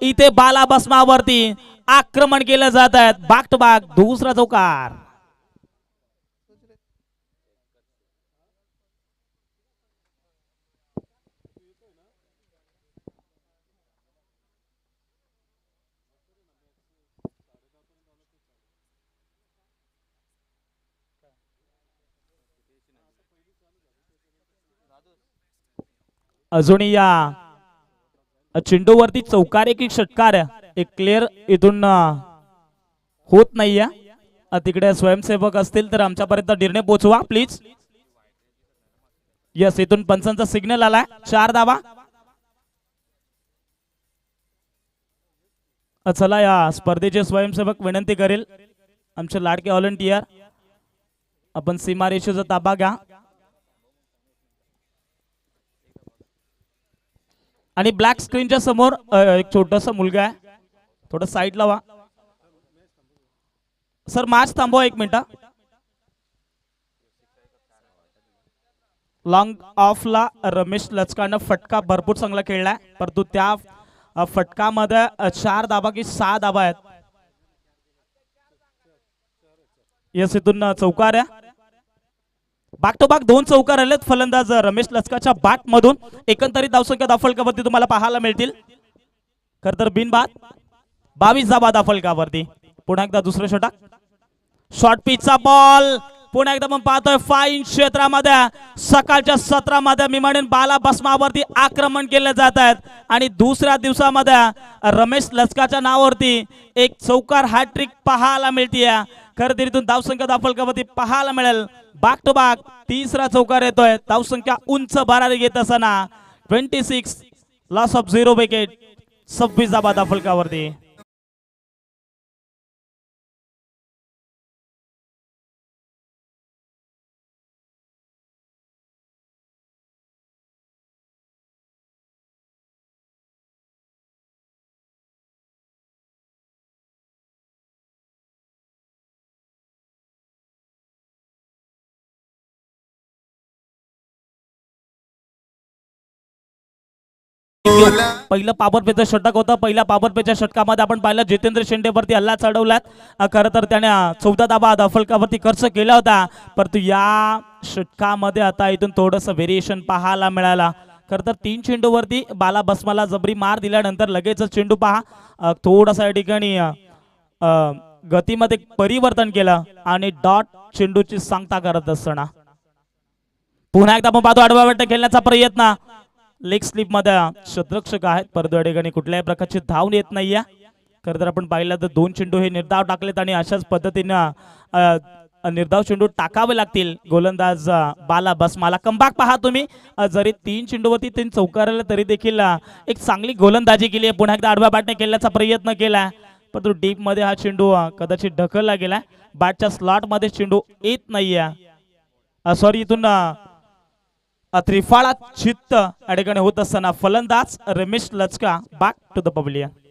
इथे बाला बसमावरती आक्रमण केलं जात आहे. बॅक टू बॅक दुसरा चौकार. अजूनही या चेंडूवरती चौकार एक षटकार एक क्लिअर इथून होत नाहीये. तिकडे स्वयंसेवक असतील तर आमच्यापर्यंत निर्णय पोहोचवा प्लीज. यस, इथून पंचांचा सिग्नल आलाय. 4 धावा. चला या स्पर्धेचे स्वयंसेवक विनंती करेल आमचे लाडके व्हॉलंटियर आपण सीमारेषेचा ताबा घ्या आणि ब्लॅक स्क्रीनच्या समोर एक छोटासा मुलगा आहे, थोडं साईड लावा सर. मॅच थांबवा 1 मिनिट. लॉंग ऑफला रमेश लचकानं फटका भरपूर चांगला खेळलाय, परंतु त्या फटकामध्ये 4 धाबा की 6 धाबा आहेत. यस, इथून चौकार आहे. बॅक टू बॅक 2 चौकार आलेत फलंदाज रमेश लचकाच्या बॅट मधून. एकंदरीत धावसंख्या धावफलकावरती तुम्हाला पाहायला मिळतील. खर तर बिनबाद 22 धाबा धावफलकावरती. पुन्हा एकदा दुसरं षटक. शॉर्ट पिचचा बॉल पुन्हा एकदा आपण पाहतोय फाईन क्षेत्रामध्ये सकाळच्या सत्रामध्ये मी म्हणेन बाला बसमावरती आक्रमण केले जात आहेत आणि दुसऱ्या दिवसामध्ये रमेश लचकाच्या नावावरती एक चौकार हॅट्रिक पाहायला मिळतीये. खरं तर इथून धावसंख्या धावफलकावरती पाहायला मिळेल बॅक टू बॅक तिसरा चौकार येतोय. धावसंख्या उंच भरारी घेत असताना 26 लॉस ऑफ 0 विकेट 26 धाबा धावफलकावरती. पहिलं पॉवर प्लेचं षटक होतं. पहिल्या पॉवर प्लेच्या षटकामध्ये आपण पाहिलं जितेंद्र शेंडेवरती हल्ला चढवलात. खरं तर त्याने 14 धाबा धावफलकावरती खर्च केला होता, परंतु या षटकामध्ये आता इथून थोडंसं व्हेरिएशन पाहायला मिळाला. खरं तर 3 चेंडूवरती बाला बसमाला जबरी मार दिल्यानंतर लगेच चेंडू पहा थोडासा या ठिकाणी गतीमध्ये परिवर्तन केलं आणि डॉट चेंडूची सांगता करत असताना पुन्हा एकदा आपण पाहतो आडवा वाटत खेळण्याचा प्रयत्न. लेग स्लिप मध्ये क्षेत्ररक्षक आहेत, परंतु या ठिकाणी कुठल्याही प्रकारची धाव येत नाहीये. खरं तर आपण पाहिलं तर 2 चेंडू हे निर्धाव टाकलेत आणि अशाच पद्धतीनं निर्धाव चेंडू टाकावे लागतील गोलंदाज बाला बसमाला. कमबॅक पहा तुम्ही. जरी 3 चेंडूवरती 3 चौकार आले तरी देखील एक चांगली गोलंदाजी केली आहे. पुन्हा एकदा आडव्या बॅटने खेळण्याचा प्रयत्न केला, परंतु डीप मध्ये हा चेंडू कदाचित ढकलला गेला. बॅटच्या स्लॉट मध्ये चेंडू येत नाहीये. सॉरी, इथून त्रिफाळा चित्त या ठिकाणी होत असताना फलंदाज रमेश लचका बॅक टू द पब्लिक.